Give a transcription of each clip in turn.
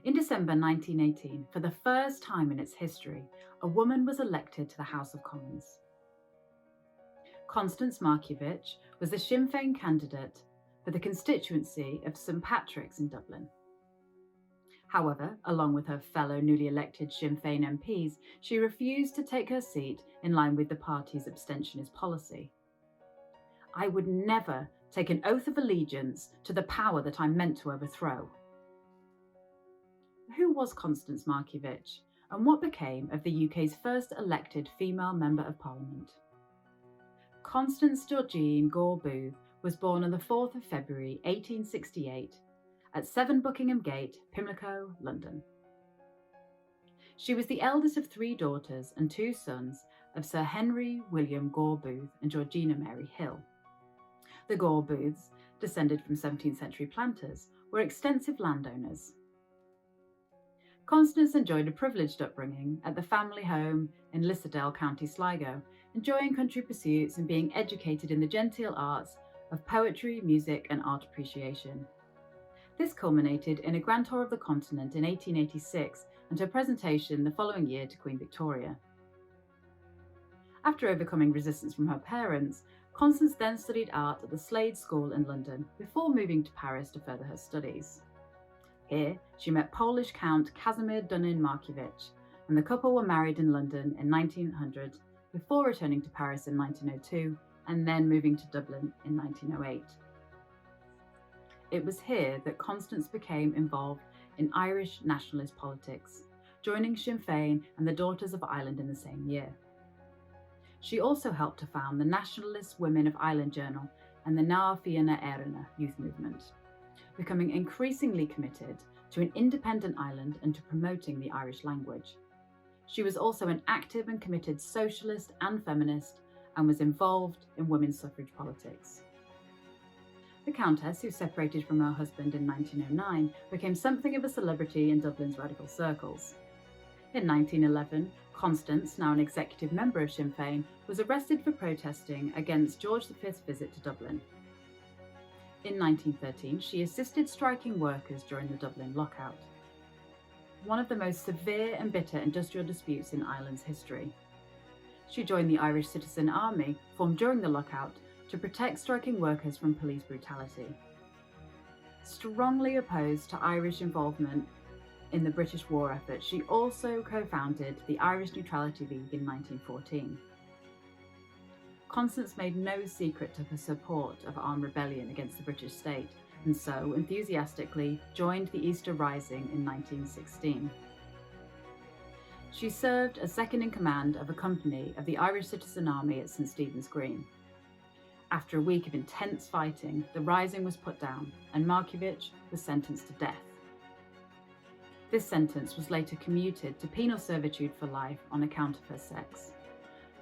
In December 1918, for the first time in its history, a woman was elected to the House of Commons. Constance Markievicz was the Sinn Fein candidate for the constituency of St Patrick's in Dublin. However, along with her fellow newly elected Sinn Fein MPs, she refused to take her seat in line with the party's abstentionist policy. "I would never take an oath of allegiance to the power that I'm meant to overthrow." Who was Constance Markievicz, and what became of the UK's first elected female Member of Parliament? Constance Georgine Gore Booth was born on the 4th of February 1868 at 7 Buckingham Gate, Pimlico, London. She was the eldest of 3 daughters and 2 sons of Sir Henry William Gore Booth and Georgina Mary Hill. The Gore Booths, descended from 17th century planters, were extensive landowners. Constance enjoyed a privileged upbringing at the family home in Lissadell, County Sligo, enjoying country pursuits and being educated in the genteel arts of poetry, music and art appreciation. This culminated in a grand tour of the continent in 1886 and her presentation the following year to Queen Victoria. After overcoming resistance from her parents, Constance then studied art at the Slade School in London before moving to Paris to further her studies. Here, she met Polish Count Casimir Dunin Markievicz, and the couple were married in London in 1900 before returning to Paris in 1902 and then moving to Dublin in 1908. It was here that Constance became involved in Irish nationalist politics, joining Sinn Fein and the Daughters of Ireland in the same year. She also helped to found the Nationalist Women of Ireland Journal and the Ná Fianna Éireanna youth movement, becoming increasingly committed to an independent Ireland and to promoting the Irish language. She was also an active and committed socialist and feminist and was involved in women's suffrage politics. The Countess, who separated from her husband in 1909, became something of a celebrity in Dublin's radical circles. In 1911, Constance, now an executive member of Sinn Fein, was arrested for protesting against George V's visit to Dublin. In 1913, she assisted striking workers during the Dublin lockout, one of the most severe and bitter industrial disputes in Ireland's history. She joined the Irish Citizen Army, formed during the lockout, to protect striking workers from police brutality. Strongly opposed to Irish involvement in the British war effort, she also co-founded the Irish Neutrality League in 1914. Constance made no secret of her support of armed rebellion against the British state, and so enthusiastically joined the Easter Rising in 1916. She served as second in command of a company of the Irish Citizen Army at St Stephen's Green. After a week of intense fighting, the rising was put down and Markievicz was sentenced to death. This sentence was later commuted to penal servitude for life on account of her sex.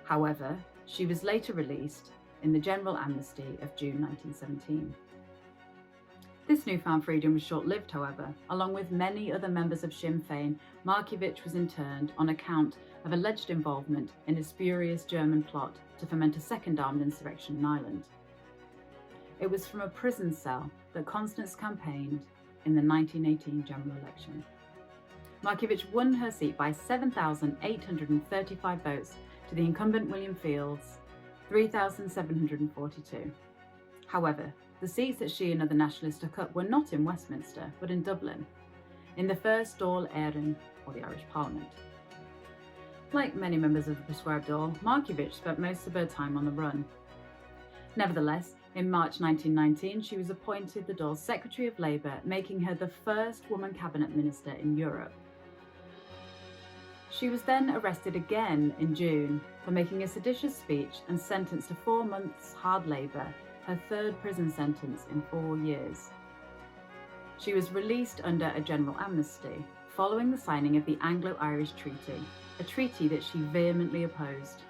However, she was later released in the General Amnesty of June 1917. This newfound freedom was short-lived, however. Along with many other members of Sinn Fein, Markievicz was interned on account of alleged involvement in a spurious German plot to foment a second armed insurrection in Ireland. It was from a prison cell that Constance campaigned in the 1918 general election. Markievicz won her seat by 7,835 votes to the incumbent William Field's 3,742. However, the seats that she and other nationalists took up were not in Westminster, but in Dublin, in the first Dáil Éireann, or the Irish Parliament. Like many members of the prescribed Dáil, Markievicz spent most of her time on the run. Nevertheless, in March 1919, she was appointed the Dáil's Secretary of Labour, making her the first woman cabinet minister in Europe. She was then arrested again in June for making a seditious speech and sentenced to 4 months hard labour, her third prison sentence in 4 years. She was released under a general amnesty, following the signing of the Anglo-Irish Treaty, a treaty that she vehemently opposed.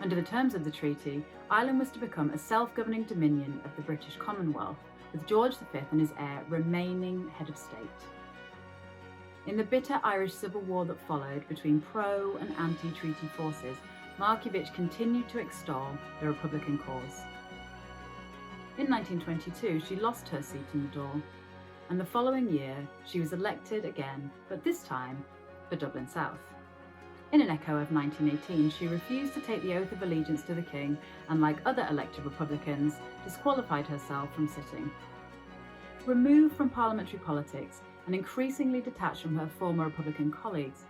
Under the terms of the treaty, Ireland was to become a self-governing dominion of the British Commonwealth, with George V and his heir remaining head of state. In the bitter Irish civil war that followed between pro- and anti-treaty forces, Markievicz continued to extol the Republican cause. In 1922, she lost her seat in the Dáil. and the following year she was elected again, but this time for Dublin South. In an echo of 1918, she refused to take the oath of allegiance to the King and, like other elected Republicans, disqualified herself from sitting. Removed from parliamentary politics and increasingly detached from her former Republican colleagues,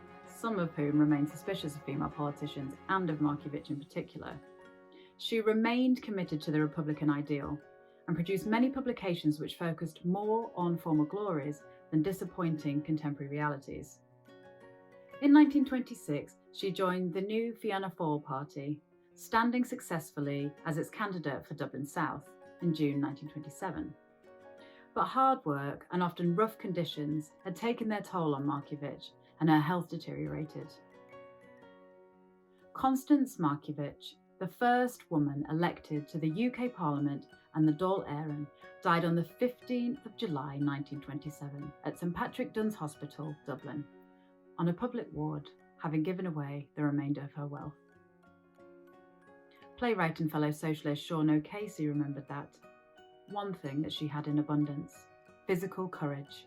some of whom remained suspicious of female politicians and of Markievicz in particular, she remained committed to the Republican ideal and produced many publications which focused more on former glories than disappointing contemporary realities. In 1926, she joined the new Fianna Fáil party, standing successfully as its candidate for Dublin South in June 1927. But hard work and often rough conditions had taken their toll on Markievicz, and her health deteriorated. Constance Markievicz, the first woman elected to the UK Parliament and the Dáil Éireann, died on the 15th of July 1927 at St Patrick Dun's Hospital, Dublin, on a public ward, having given away the remainder of her wealth. Playwright and fellow socialist Sean O'Casey remembered that one thing that she had in abundance: physical courage.